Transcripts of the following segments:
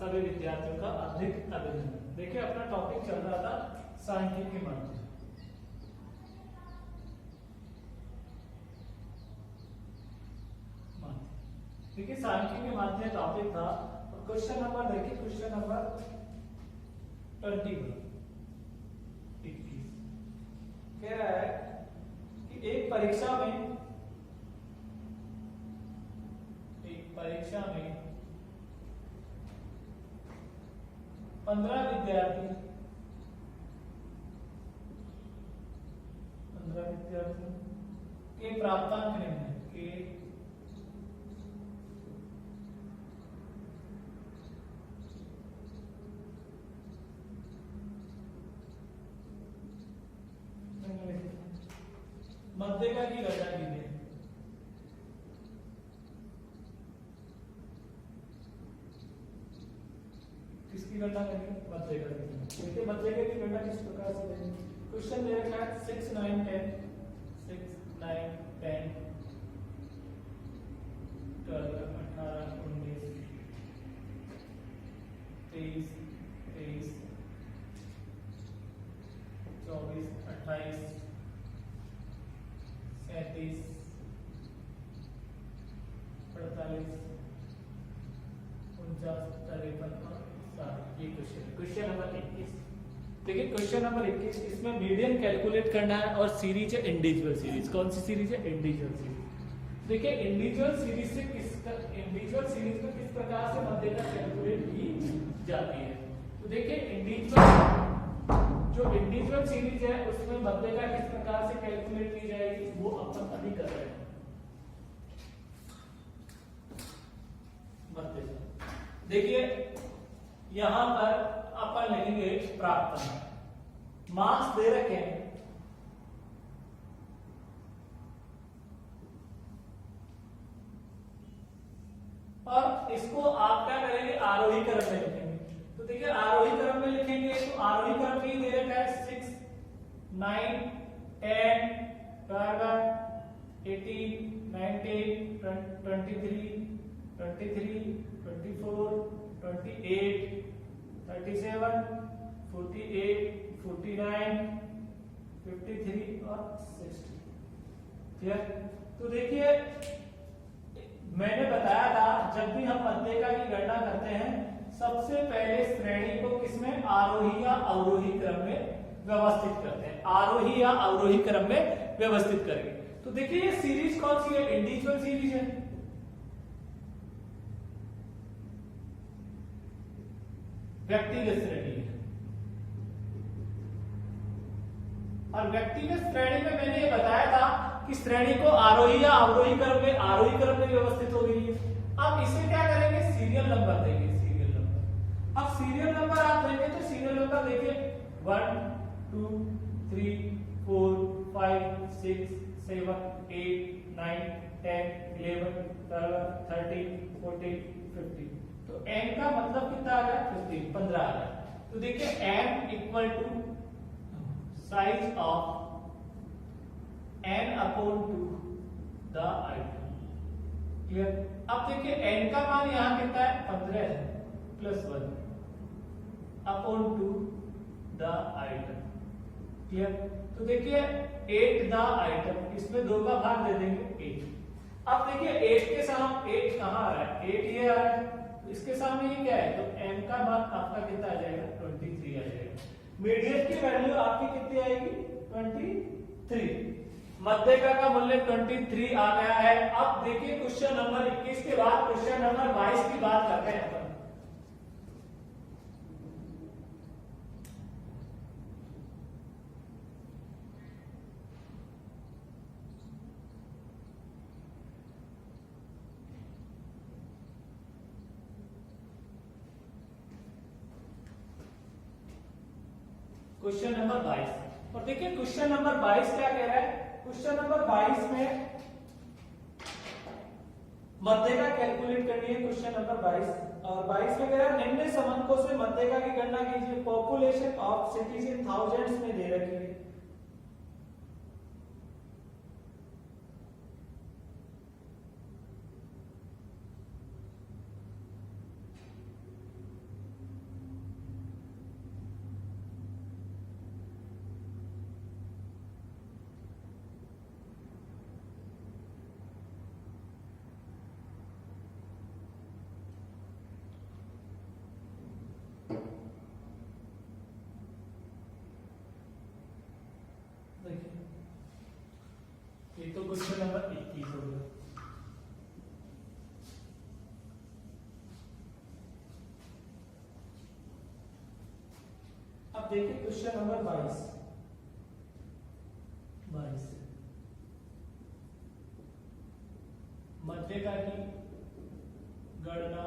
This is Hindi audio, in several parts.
सभी विद्यार्थियों का अधिक अभिनंदन। देखिए अपना टॉपिक चल रहा था सांख्यिकी माध्य। देखिए सांख्यिकी माध्य टॉपिक था। क्वेश्चन नंबर देखिए, क्वेश्चन नंबर 21 कह रहा है कि एक परीक्षा में 15 विद्यार्थी के प्राप्तांक निम्न है के मध्यका की गणना कीजिए। किसकी गणना करेंगे? मध्यका की। देखिए मध्यका की गणना किस प्रकार से करेंगे? क्वेश्चन दे रखा है 6 9 10 12 18 19 23 24 28 37 48 49 53 और 60। ये क्वेश्चन नंबर 21। देखिए क्वेश्चन नंबर 21, इसमें मीडियन कैलकुलेट करना है और सीरीज है इंडिविजुअल सीरीज। कौन सी सीरीज है? Individual series. देखिए इंडिविजुअल सीरीज में किस प्रकार से मध्यका कैलकुलेट की जाती है। तो देखिए इंडिविजुअल सीरीज है उसमें मध्यका किस प्रकार से कैलकुलेट की जाएगी वो अपन अभी कर रहे हैं। मध्यका देखिए यहां पर अपन लिखेंगे प्राप्तांक। मार्क्स दे रखे हैं, और इसको आप क्या करेंगे? आरोही क्रम में लिखेंगे। तो देखिए आरोही क्रम में लिखेंगे तो आरोही क्रम में दे रखा है 6 9 10 12 18 19 23 24 28 37 48 49 53 और 60। क्लियर? तो देखिए मैंने बताया था जब भी हम मध्यका की गणना करते हैं सबसे पहले श्रेणी को किसमें? आरोही या अवरोही क्रम में व्यवस्थित करते हैं। आरोही या अवरोही क्रम में व्यवस्थित करेंगे। तो देखिए ये सीरीज कौन सी है? इंडिविजुअल सीरीज है। व्यक्तिगत श्रेणी है। और व्यक्तिगत श्रेणी में मैंने ये बताया था कि श्रेणी को आरोही या अवरोही क्रम में व्यवस्थित हो गई है। अब इसे क्या करेंगे? सीरियल नंबर देंगे। Serial number. अब सीरियल नंबर आप देंगे तो सीरियल नंबर देखिए 1 2 3 4 5 6 7 8 9 10 11 12 13 14 15। तो n का मतलब कितना आ गया? 15 आ गया। तो देखिए n equal to size of n upon 2 the item. Clear? अब देखिए n का मान यहां कितना है? 15 है plus 1 upon 2 the item. Clear? तो देखिए 8 द आइटम, इसमें 2 का भाग दे देंगे 8। अब देखिए 8 के साथ 8 कहां आ रहा है? 8 ये आ रहा है, तो इसके सामने ये क्या है? तो n का मान आपका कितना आ जाएगा? 23 आ जाएगा। मीडियन की वैल्यू आपकी कितनी आएगी? 23। मध्यका का मूल्य 23 आ गया है। अब देखिए क्वेश्चन नंबर 21 के बाद क्वेश्चन नंबर 22 की बात करते हैं अपन। Question number 22। और देखिए क्वेश्चन नंबर 22 क्या कह रहा है? क्वेश्चन नंबर 22 में मध्यका कैलकुलेट करनी है। क्वेश्चन नंबर 22 और 22 में कह रहा है निम्न समंकों से मध्यका की गणना कीजिए। Population of cities in thousands में दे रखी है। देखिए ये तो क्वेश्चन नंबर 21 हो गया। अब देखिए क्वेश्चन नंबर 22 मध्यका की गणना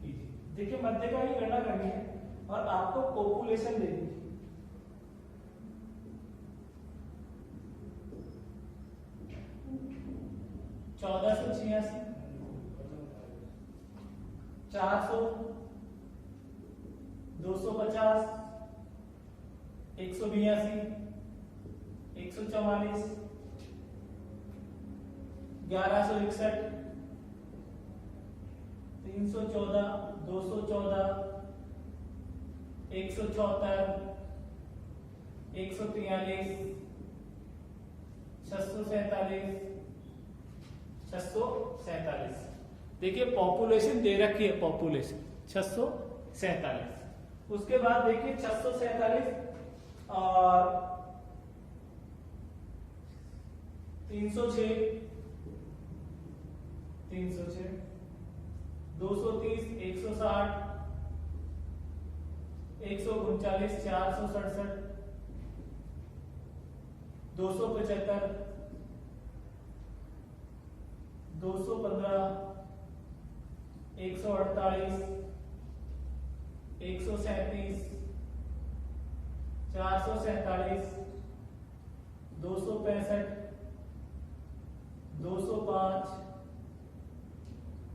कीजिए। देखिए मध्यका की गणना करनी है और आपको पॉपुलेशन दे दी 1486, 400, 250, 182, 144, 1161, 314, 214, 174, 143, 647, 647। देखिए पॉपुलेशन दे रखी है, पॉपुलेशन 647। उसके बाद देखिए 647 और 306, 230, 160, 139, 467, 275, 215, 148, 137, 447, 265, 205,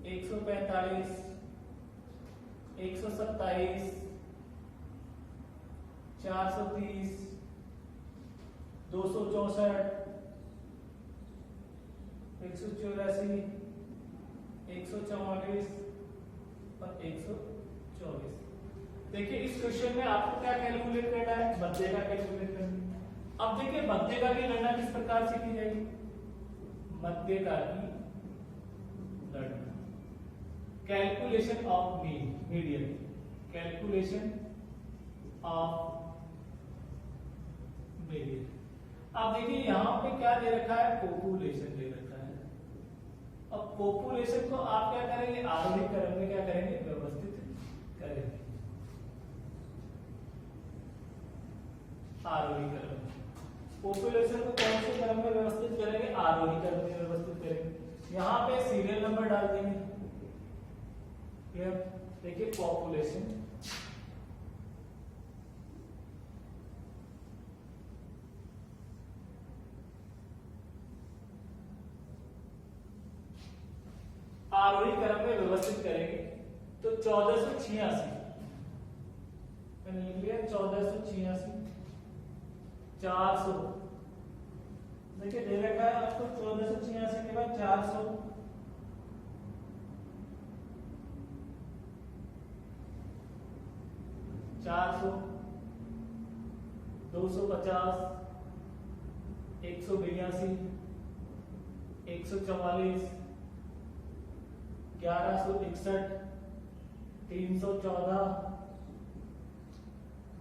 145, 127, 430, 264, 184, 144 और 124। देखिए इस क्वेश्चन में आपको क्या कैलकुलेट करना है, मध्यका कैलकुलेट करना है। अब देखिए मध्यका की गणना किस प्रकार से की जाएगी। मध्यका की गणना calculation of median, calculation of median. अब देखिए यहां पे क्या दे रखा है, पॉपुलेशन दे रखा है। अब पॉपुलेशन को आप क्या करेंगे, आरोही क्रम में क्या करेंगे, व्यवस्थित करेंगे। आरोही क्रम में पॉपुलेशन को कौन से क्रम में व्यवस्थित करेंगे, आरोही क्रम में व्यवस्थित करेंगे। यहाँ पे सीरियल नंबर डाल देंगे। देखिए पॉपुलेशन आरोही क्रम में व्यवस्थित करेंगे तो 1486 मैंने लिख लिया, 1486, 400। देखिए दे रखा है आपको 1486 के बाद 400, 400, 250, 182, 144, 1161, 314,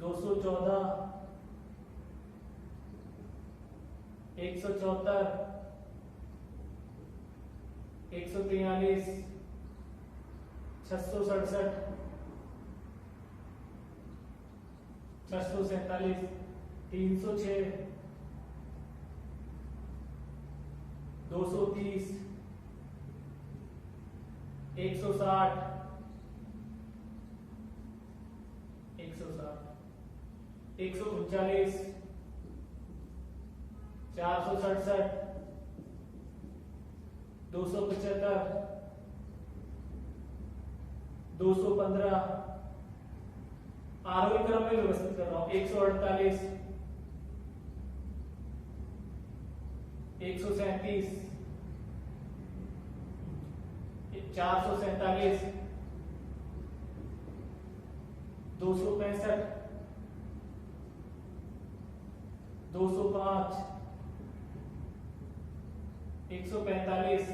214, 174, 143, 667, 647, 306, 230, 160, 139, 467, 275, 215। आरोही क्रम में व्यवस्थित कर रहा हूं, 148, 137, 447, 265, 205, 145,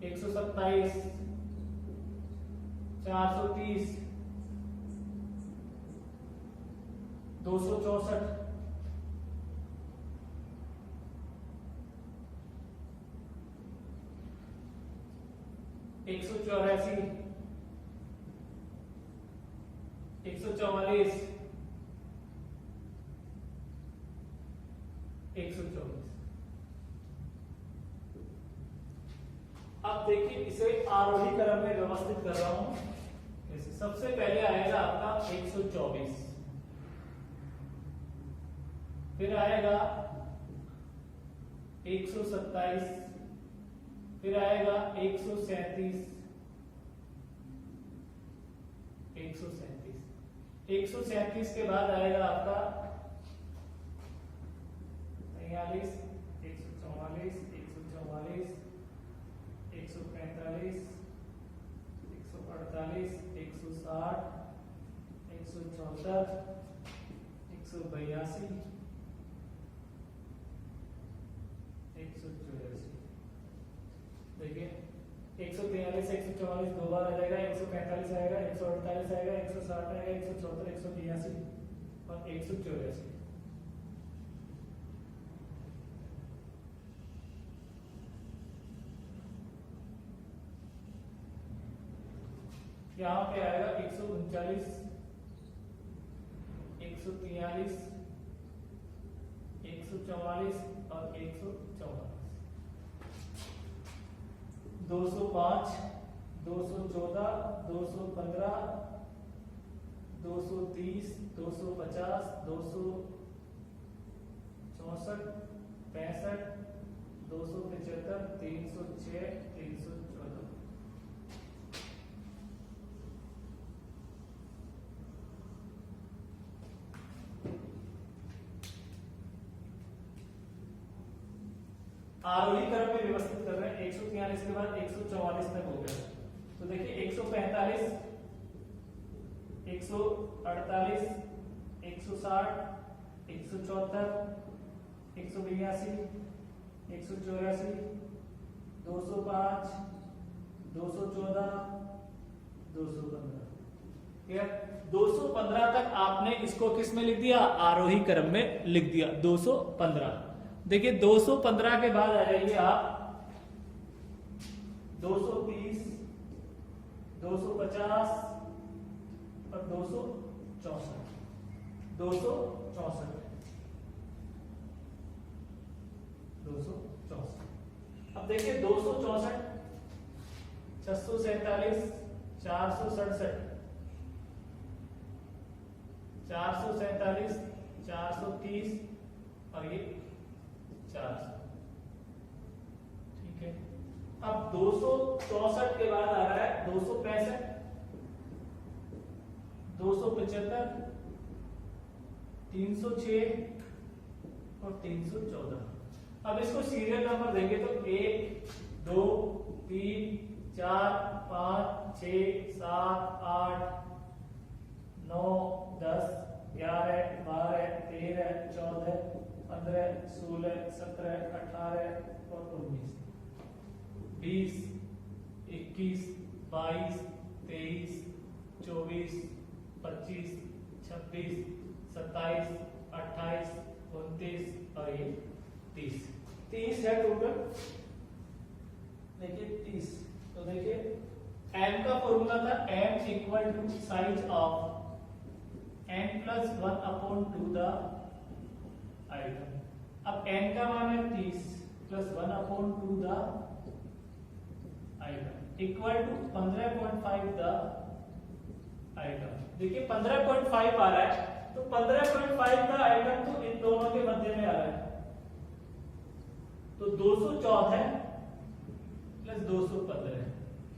127, 430, 264, 184, 144, 124। अब देखिए इसे आरोही क्रम में व्यवस्थित कर रहा हूं। जैसे सबसे पहले आएगा आपका 124, फिर आएगा 127, फिर आएगा 137, 137 के बाद आएगा आपका 43, 144, 144, 145, 148, 160, 174, 182, 184। देखिए 143, 144 दो बार आ जाएगा, 145 आएगा, 148 आएगा, 160 आएगा, 174, 182 और 184। यहाँ पे आएगा 139, 143, 144 और 144। 205, 214, 215, 230, 250, 264, 65, 275, 306, 314। आरोही क्रम में व्यवस्थित कर रहे हैं। 143 के बाद 144 तक हो गया। तो देखिए 145, 148, 160, 174, 182, 184, 205, 214, 215। 215 तक आपने इसको किस में लिख दिया? आरोही क्रम में लिख दिया 215। देखिए 215 के बाद आ जाइए आप 230, 250 और 264। 264। अब देखिए 264, 647, 467, 447, 430 और ये 400। ठीक है। अब 264 के बाद आ रहा है 265, 275, 306 और 314। अब इसको सीरियल नंबर देंगे तो 1, 2, 3, 4, 5, 6, 7, 8, 9, 10, 11, 12, 13, 14, 15, 16, 17, 18 और 19, 20, 21, 22, 23, 24, 25, 26, 27, 28, 29 और ये 30। 30 है टोटल। देखिए 30। तो देखिए m का फॉर्मूला था m equal to size of n plus 1/2 the item. अब n का मान है 30 plus 1/2 the item equal to 15.5 the item. देखिए 15.5 आ रहा है तो 15.5 का आइटम तो इन दोनों के मध्य में आ रहा है। तो 214 प्लस 215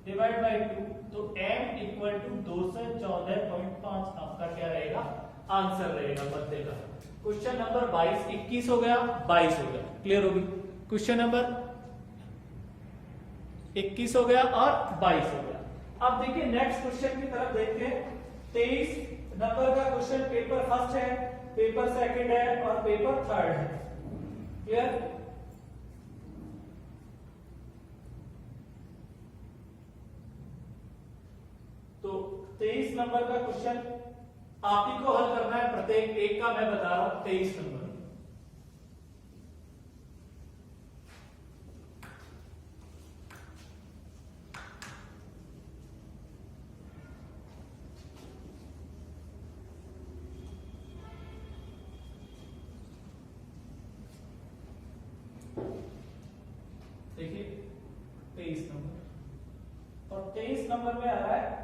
डिवाइड बाय 2, तो m इक्वल टू 214.5 आपका क्या रहेगा? आंसर रहेगा मध्य का। क्वेश्चन नंबर 22, 21 हो गया, 22 हो गया। क्लियर होगी? क्वेश्चन नंबर 21 हो गया और 22 हो गया। अब देखिए नेक्स्ट क्वेश्चन की तरफ देखते हैं। 23 नंबर का क्वेश्चन पेपर फर्स्ट है, पेपर सेकंड है और पेपर थर्ड है। क्लियर? तो 23 नंबर का क्वेश्चन आप ही को हल करना है, प्रत्येक एक का मैं बता रहा हूं 23 नंबर। देखिए 23 नंबर, और 23 नंबर में आ रहा है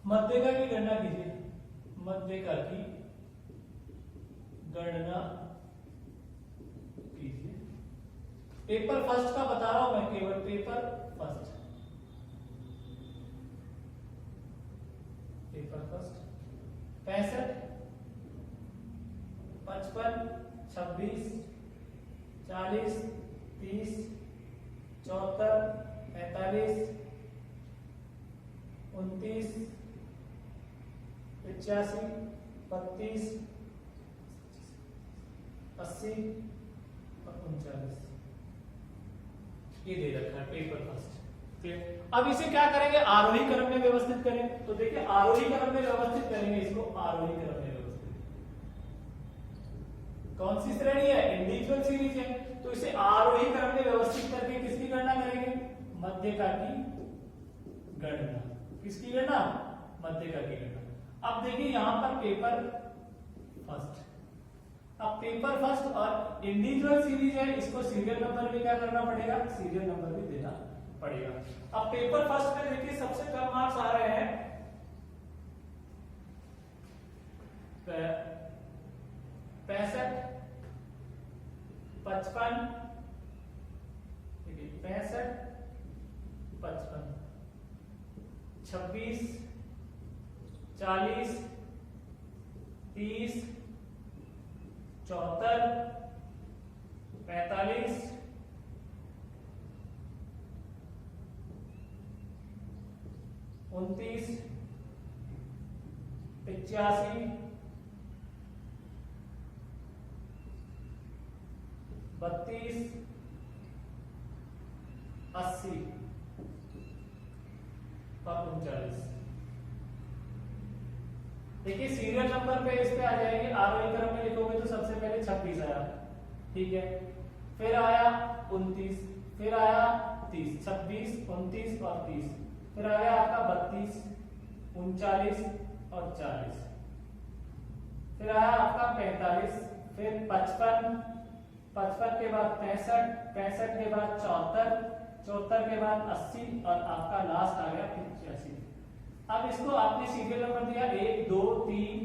मध्यका की गणना कीजिए। मध्यका की गणना कीजिए। पेपर फर्स्ट का बता रहा हूं मैं, केवल पेपर फर्स्ट। पेपर फर्स्ट 65, 55, 26, 40, 30, 74, 45, 29, 85, 32, 80 और 39, ये दे रखा है पेपर फर्स्ट। क्लियर? अब इसे क्या करेंगे, आरोही क्रम में व्यवस्थित करेंगे। तो देखिए आरोही क्रम में व्यवस्थित करेंगे इसको, आरोही क्रम में व्यवस्थित। कौन सी श्रेणी है, इंडिविजुअल सीरीज है, तो इसे आरोही क्रम में व्यवस्थित करके किसकी गणना करेंगे, मध्यका की गणना। किसकी गणना, मध्यका की गणना। अब देखिए यहां पर पेपर फर्स्ट, अब पेपर फर्स्ट और इंडिविजुअल सीरीज है, इसको सीरियल नंबर भी क्या करना पड़ेगा, सीरियल नंबर भी देना पड़ेगा। अब पेपर फर्स्ट में देखिए सबसे कम मार्क्स आ रहे हैं 65, 55, 65, 55, 26, 40, 30, 74, 45, 29, 85, 32, 80 और 39। देखिए सीरियल नंबर पे इस पे आ जाएंगे, आरोही क्रम में लिखोगे तो सबसे पहले 26 आया, ठीक है, फिर आया 29, फिर आया 30, 26, 29 और 30, फिर आ गया आपका 32, 39 और 40, फिर आया आपका 45, फिर 55, 55 के बाद 65, 65 के बाद 74, 74 के बाद 80 और आपका लास्ट आ गया 85। अब इसको आपने सीरियल नंबर दिया 1 2 3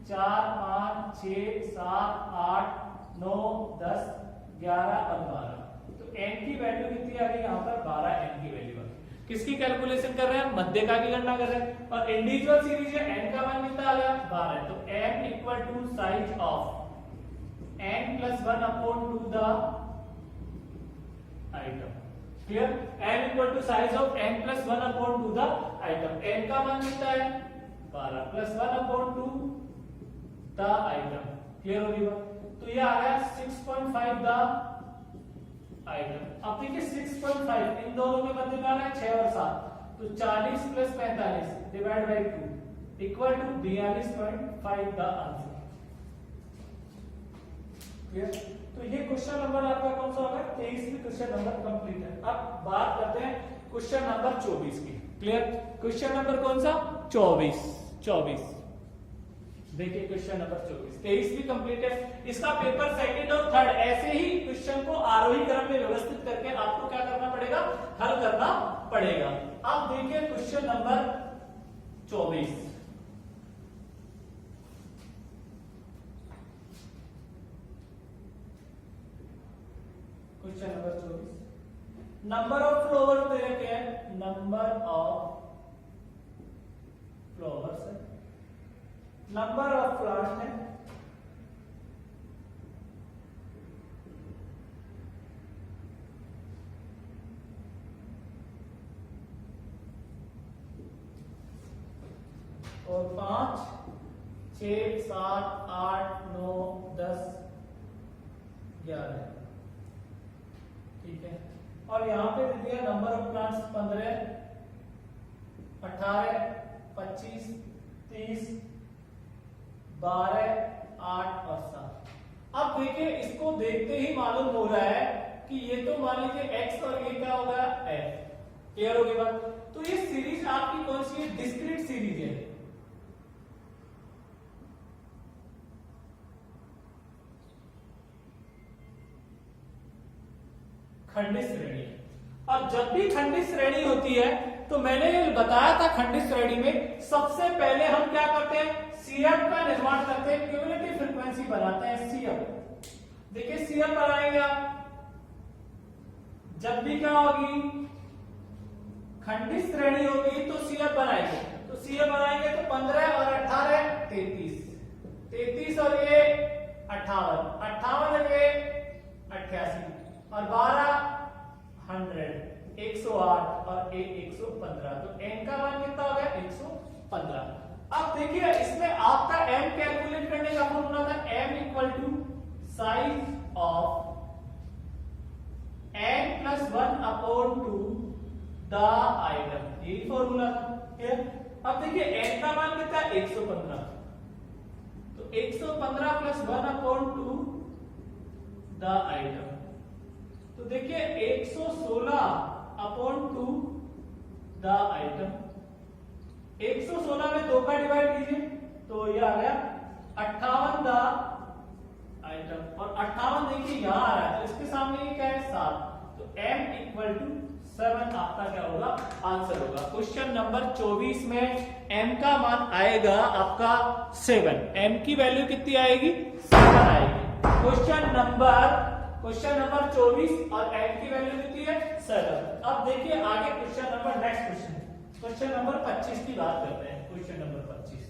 4 5 6 7 8 9 10 11 और 12, तो n की वैल्यू कितनी आ गई, यहाँ पर 12 n की वैल्यू आ गई। किसकी कैलकुलेशन कर रहे हैं, मध्यका की गणना कर रहे हैं, और इंडिविजुअल सीरीज है n का मान कितना आ गया 12, तो n equal to size of n plus 1 upon two the item. Clear, n equal to size of n plus 1 upon two the item. n का मान कितना है 12 plus 1 upon two the item. Clear होगी बात, तो ये आ गया 6.5 द आइटम। अब देखिए 6.5 इन दोनों के मध्य में आ रहा है 6 और 7, तो 40 plus 45 divide by 2 equal to 42.5 the answer. Clear, तो ये क्वेश्चन नंबर आपका कौन सा होगा, 23वीं क्वेश्चन नंबर कंप्लीट है। अब बात करते हैं क्वेश्चन नंबर 24 की। क्लियर, क्वेश्चन नंबर कौन सा 24। देखिए क्वेश्चन नंबर 24, 23वीं कंप्लीट है। इसका पेपर सेकंड और थर्ड ऐसे ही क्वेश्चन को आरोही क्रम में व्यवस्थित करके आपको क्या करना पड़ेगा, हल करना पड़ेगा। अब देखिए question number 24, question number 24, number of flower they रखे हैं, नंबर ऑफ फ्लावर्स है, नंबर ऑफ प्लांट है, और 5 6 7 8 9 10 11, ठीक है। और यहां पे दे दिया नंबर ऑफ प्लांट्स 15, 18, 25, 30, 12, 8 और 7। अब देखिए इसको देखते ही मालूम हो रहा है कि ये तो मान लीजिए x और ये क्या होगा f। क्लियर होगी बात? तो ये सीरीज आपकी कौन सी है? डिस्क्रीट सीरीज है। खंडित श्रेणी। और जब भी खंडित श्रेणी होती है तो मैंने बताया था खंडित श्रेणी में सबसे पहले हम क्या करते हैं? CF का निर्माण करते हैं, क्यूमुलेटिव फ्रीक्वेंसी बनाते हैं CF। देखिए CF बनाएंगे आप जब भी क्या होगी? खंडित श्रेणी होगी तो CF बनाएंगे। तो CF बनाएंगे तो 15 और 18 33, 33 और ये 58, 58 और ये 88 और 12 100, 108 और 115। तो n का मान कितना हो गया? 115। अब देखिए इसमें आपका m कैलकुलेट करने का फॉर्मूला था m equal to size of n plus 1 upon 2 the item, यही फॉर्मूला था। अब देखिए n का मान कितना है? 115। तो 115 प्लस 1 अपॉन 2 द आइटम, तो देखिए 116 अपॉन 2 द आइटम। 116 में 2 का डिवाइड कीजिए तो ये आ गया 58 द आइटम। और 58 देखिए यहां आ रहा है तो इसके सामने ये क्या है? 7। तो m इक्वल टू 7 आपका क्या होगा? आंसर होगा। क्वेश्चन नंबर 24 में m का मान आएगा आपका 7। m की वैल्यू कितनी आएगी? 7 आएगी। क्वेश्चन नंबर 24 और m की वैल्यू कितनी है? 7। अब देखिए आगे question number next question number 25 की बात करते हैं। क्वेश्चन नंबर 25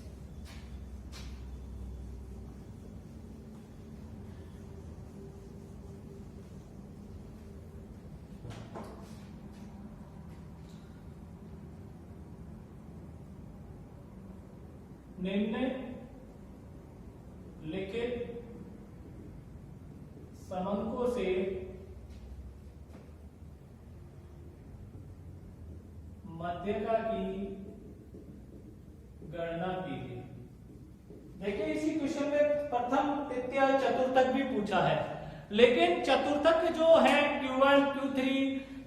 निम्न लिखित समंकों से मध्यका की गणना कीजिए। देखिए इसी क्वेश्चन में प्रथम तृतीय चतुर्थक भी पूछा है, लेकिन चतुर्थक जो है Q1 Q3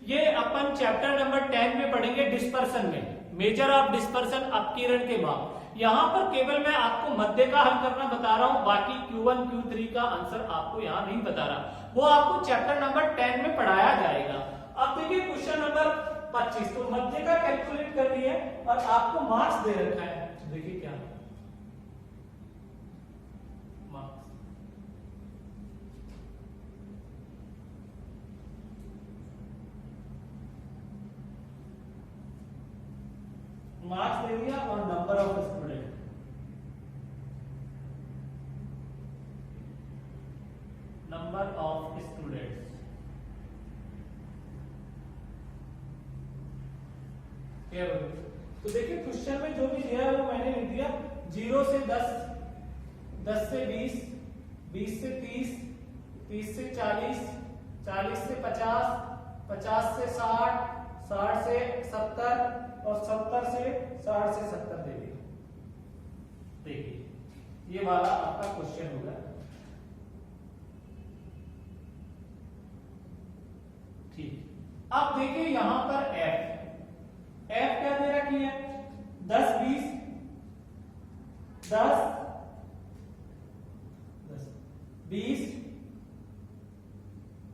ये अपन चैप्टर नंबर 10 में पढ़ेंगे डिस्पर्सन में, मेजर ऑफ डिस्पर्सन अपकिरण के माप। यहां पर केवल मैं आपको मध्य का हल करना बता रहा हूं, बाकी Q1 Q3 का आंसर आपको यहां नहीं बता रहा, वो आपको चैप्टर नंबर 10 में पढ़ाया जाएगा। अब देखिए क्वेश्चन नंबर 25, तो मध्य का कैलकुलेट करनी है और आपको मार्क्स दे रखा है। देखिए क्या मार्क्स दे दिया और number of student. Number of students क्या होगा? तो देखिए क्वेश्चन में जो भी दिया है वो मैंने लिख दिया। 0 से 10, 10 से 20, 20 से 30, 30 से 40, 40 से 50, 50 से 60, 60 से 70 और 70 से 60 से 70 दे दिया। देखिए ये वाला आपका क्वेश्चन होगा। ठीक, अब देखिए यहां पर f क्या दे रखी है? 10 20, 10 20,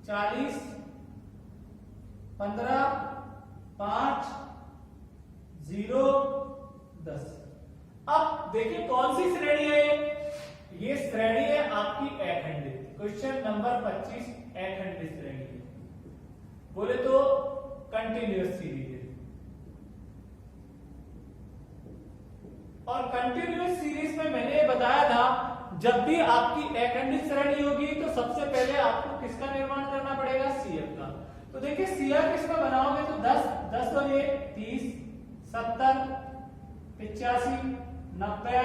40, 15, 5, 0, 10। अब देखिए कौन सी श्रेणी है ये श्रेणी है आपकी अखंडित। क्वेश्चन नंबर 25 अखंडित श्रेणी है, बोले तो कंटिन्यूअस सीरीज है। और कंटिन्यूअस सीरीज में मैंने बताया था जब भी आपकी अखंडित श्रेणी होगी तो सबसे पहले आपको किसका निर्माण करना पड़ेगा? CF का। तो देखिए CF इसमें बनाओगे तो 10, 10 और ये 30, 70, 85, 90,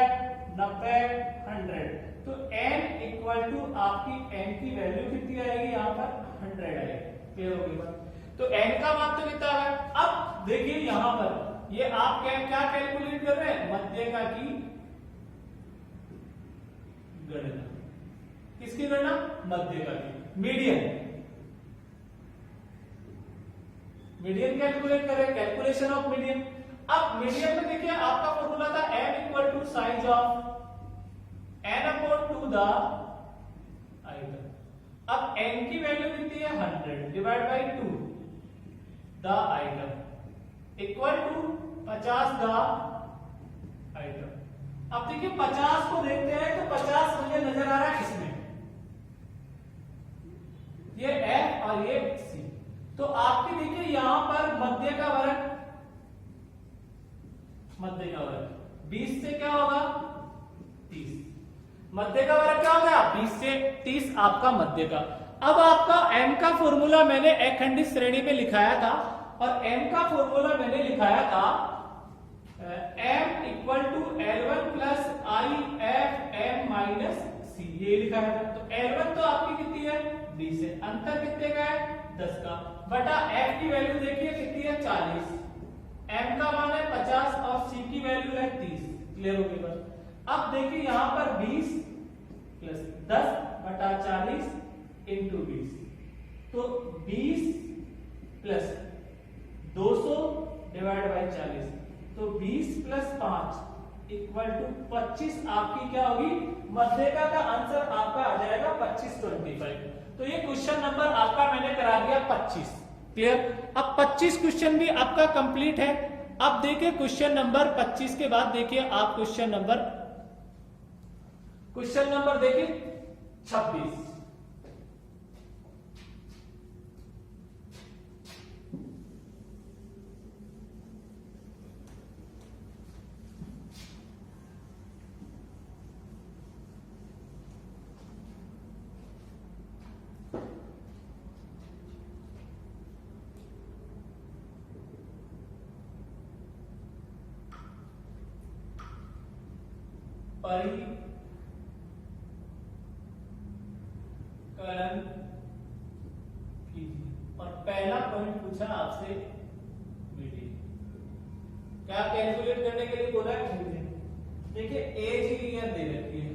90, 100। तो n इक्वल टू आपकी n की वैल्यू कितनी आएगी? यहाँ पर 100 आएगी। क्लियर होगी बात? तो n का मान तो कितना है? अब देखिए यहाँ पर ये आप क्या कैलकुलेट कर रहे हैं? मध्यका की गणना। किसकी गणना? मध्यका की। मीडियन कैलकुलेट कर रहे हैं, कैलकुलेशन ऑफ मीडियन। अब मीडियन में देखिए आपका फॉर्मूला था m equal to size of n upon 2 the item. अब n की वैल्यू कितनी है? 100 divide by 2 the item equal to 50 the item. अब देखिए 50 को देखते हैं तो 50 मुझे नजर आ रहा है इसमें, ये f और ये c। तो आपके देखिए यहां पर मध्य का वर्ग 20 से क्या होगा? 30। मध्य का वर्ग क्या हो गया? 20 से 30 आपका मध्य का। अब आपका m का फॉर्मूला मैंने अखंडित श्रेणी में लिखाया था, और m का फॉर्मूला मैंने लिखाया था m equal to L1 plus I F m minus c, ये लिखाया था। तो L1 तो आपकी कितनी है? 20 है। अंतर कितने का है? 10 का। बटा f की वैल्यू देखिए कितनी है? 40। m का मान है 50 और c की वैल्यू है 30। क्लियर हो गई बात? अब देखिए यहां पर 20 प्लस 10 बटा 40 इंटू 20, तो 20 प्लस 200 डिवाइड बाय 40, तो 20 प्लस 5 इक्वल टू 25 आपकी क्या होगी? मध्यका का आंसर आपका आ जाएगा 2525। तो ये क्वेश्चन नंबर आपका मैंने करा दिया 25। क्लियर? अब 25 क्वेश्चन भी आपका कंप्लीट है। अब देखिए क्वेश्चन नंबर 25 के बाद देखिए आप क्वेश्चन नंबर देखिए 26। परिकलन कीजिए, और पहला पॉइंट पूछा आपसे मीडियन। क्या कैलकुलेट करने के लिए बोला है? मीडियन। देखिए एज ईयर दे रखी है,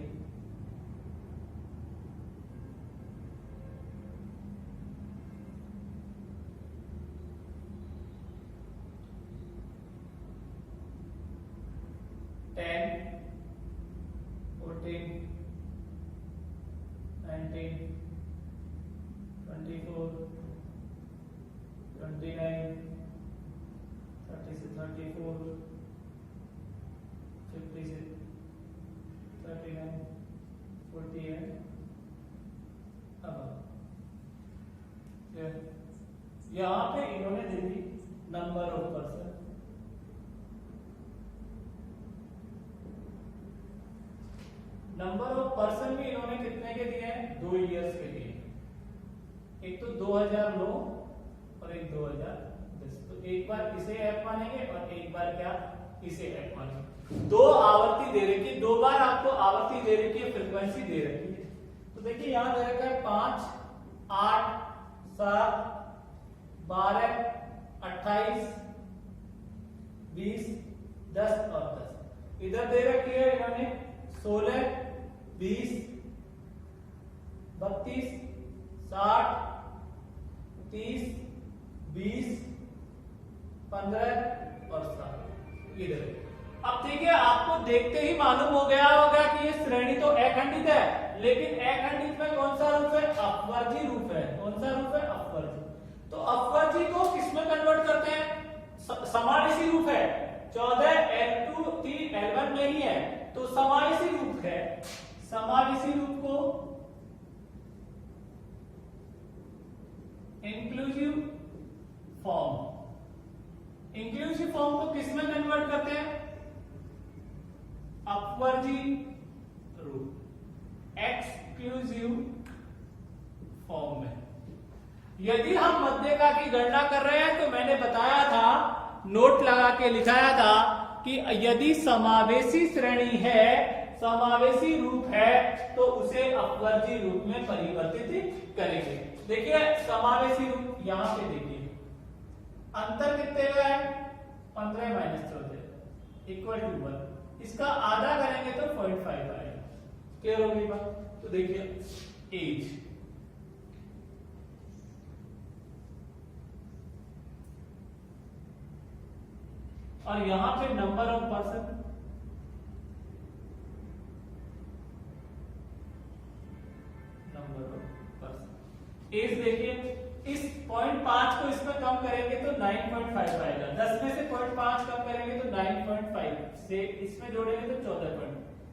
यहां पे इन्होंने दे दी number of person. Number of person भी इन्होंने कितने के दिए हैं? 2 इयर्स के दिए। एक तो 2009 और एक 2010। तो एक बार इसे एफ मानेंगे और एक बार क्या इसे एफ मानेंगे। 2 आवर्ती दे रखी है, 2 बार आपको आवर्ती दे रखी है, फ्रीक्वेंसी दे रखी है। तो देखिए यहां दे रखा है 5, 8, 7, 12, 28, 20, 10 और 10। इधर दे रखी है इन्होंने 16, 20, 32, 60, 30, 20, 15 और 7 इधर। अब देखिए आपको देखते ही मालूम हो गया होगा कि ये श्रेणी तो अखंडित है, लेकिन अखंडित में कौन सा रूप है? अपवर्जी रूप है। कौन सा रूप है? अपवर्जी। तो अपवर्जी को किसमें कन्वर्ट करते हैं? समावेशी रूप है। 14 L2 3 L1 नहीं है, तो समावेशी रूप है। समावेशी रूप को इंक्लूसिव फॉर्म, इंक्लूसिव फॉर्म को किसमें कन्वर्ट करते हैं? अपवर्जी रूप, एक्सक्लूसिव फॉर्म में। यदि हम मध्यका की गणना कर रहे हैं तो मैंने बताया था, नोट लगा के लिखाया था कि यदि समावेशी श्रेणी है, समावेशी रूप है, तो उसे अपवर्जी रूप में परिवर्तित करेंगे। देखिए समावेशी रूप यहां पे देखिए अंतर कितने का है? 15 माइनस 14 इक्वल टू 1। इसका आधा करेंगे तो 0.5 आएगा। क्लियर होगी बात? तो देखिए एज और यहां पे नंबर ऑफ पर्सन, एज देखिए इस 0.5 को इसमें कम करेंगे तो 9.5 आएगा। 10 में से 0.5 कम करेंगे तो 9.5 से इसमें जोड़ेंगे तो 14.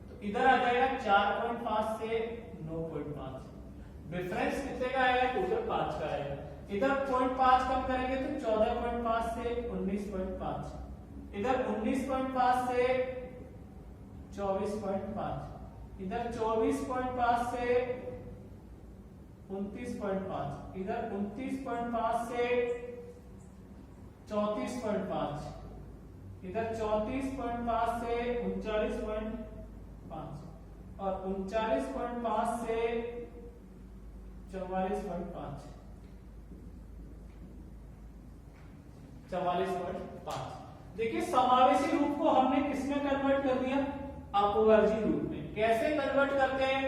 तो इधर आ जाएगा 4.5 से 9.5। डिफरेंस कितने का आएगा? टोटल 5 का आएगा। इधर 0.5 कम करेंगे तो 14.5 से 19.5, इधर 19.5 से 24.5, इधर 24.5 से 29.5, इधर 29.5 से 34.5, इधर 34.5 से 39.5 और 39.5 से 44.5, 44.5। देखिए समावेशी रूप को हमने किसमें कन्वर्ट कर दिया? अपवर्जी रूप में। कैसे कन्वर्ट करते हैं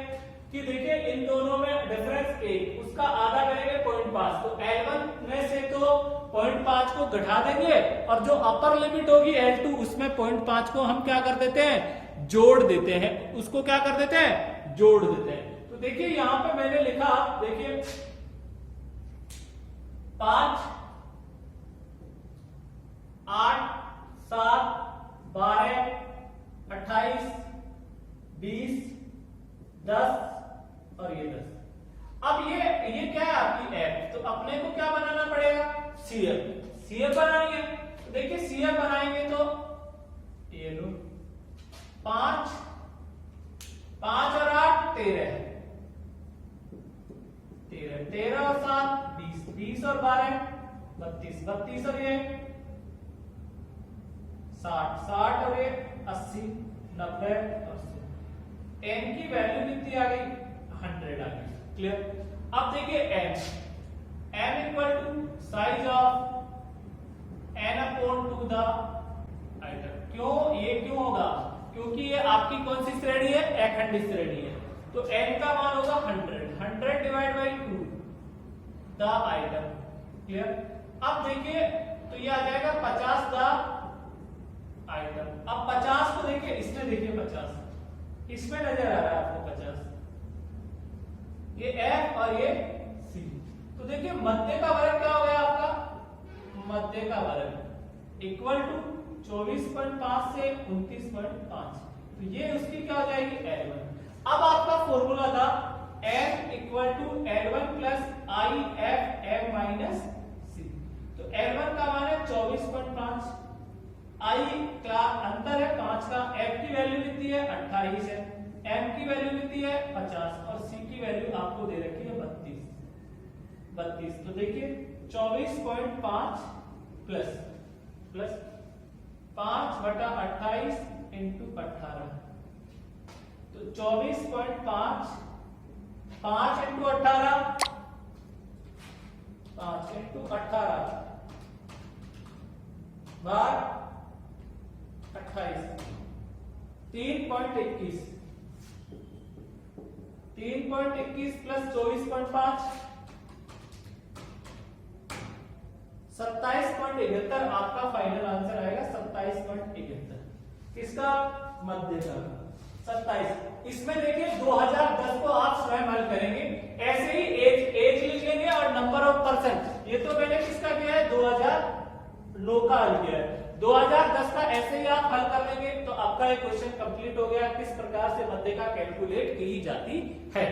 कि देखिए इन दोनों में डिफरेंस 1, उसका आधा करेंगे 0.5, तो L1 में से तो 0.5 को घटा देंगे और जो अपर लिमिट होगी L2 उसमें 0.5 को हम क्या कर देते हैं? जोड़ देते हैं। उसको क्या कर देते हैं? जोड़ देते हैं। तो देखिए यहां पे मैंने लिखा, देखिए 5, 8, 7, 12, 28, 20, 10 और ये 10। अब ये क्या है आपकी एफ, तो अपने को क्या बनाना पड़ेगा? सीएफ बनानी है। तो देखिए सीएफ बनाएंगे तो ये लो 5 और 8 13, 13 और 7 20, 20 और 12 32, 32 और ये 60, 60 और ये 80, 90 और 100। एन की वैल्यू कितनी आ गई? 100 आ गई। क्लियर? अब देखिए m equal to size of n upon two the item. क्यों ये क्यों होगा? क्योंकि ये आपकी कौन सी श्रेणी है? अखंड श्रेणी है। तो n का मान होगा 100 divide by 2 the item. Clear? अब देखिए तो ये आ जाएगा 50 द आइटम। अब 50 को देखिए, इसमें देखिए 50, इसमें नजर आ रहा है आपको 50, ये F और ये C। तो देखिए मध्य का वर्ग क्या हो गया आपका? मध्य का वर्ग इक्वल टू 24.5 से 29.5। तो ये उसकी क्या हो जाएगी? L1। अब आपका फॉर्मूला था M equal to L1 plus I F M minus C. तो L1 का मान है 24.5, आई का अंतर है 5 का, F की वैल्यू कितनी है? 28 है, M की वैल्यू कितनी है? 50 और C की वैल्यू आपको दे रखी है 32। तो देखिए 24.5 प्लस 5/28 इंटू 18, तो 24.5 5 इंटू 18 5 इंटू 18 बार 28 3.21 प्लस 24.5 27.71 आपका फाइनल आंसर आएगा। 27.71 किसका? मध्य का 27। इसमें देखिए 2010 को आप स्वयं हल करेंगे, ऐसे ही एज लिख लेंगे और नंबर ऑफ परसेंट। ये तो मैंने किसका किया है? 2009 का हल किया है। 2010 का ऐसे ही आप हल कर लेंगे तो आपका ये क्वेश्चन कंप्लीट हो गया, किस प्रकार से मध्य का कैलकुलेट की जाती है।